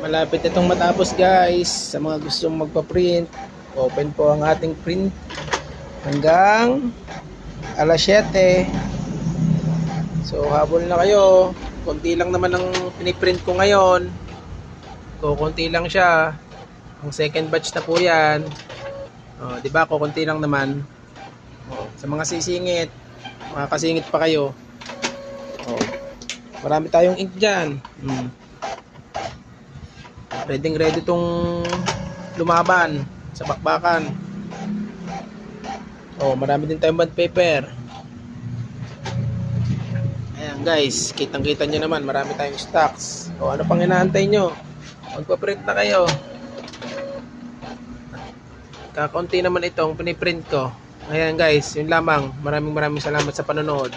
Malapit itong matapos guys. Sa mga gustong magpa-print, open po ang ating print hanggang alas 7. So habol na kayo. Konti lang naman ang piniprint ko ngayon. Konti lang siya. Ang second batch na po yan. Di ba? Konti lang naman. Sa mga sisingit, makakasingit pa kayo. Marami tayong ink dyan. Ready tong lumaban sa bakbakan. Marami din tayong bond paper. Ayan guys, kitang-kita nyo naman, marami tayong stocks. Ano pang inaantay nyo? Magpa-print na kayo. Kakaunti naman itong piniprint ko. Ayan guys, yun lamang. Maraming salamat sa panonood.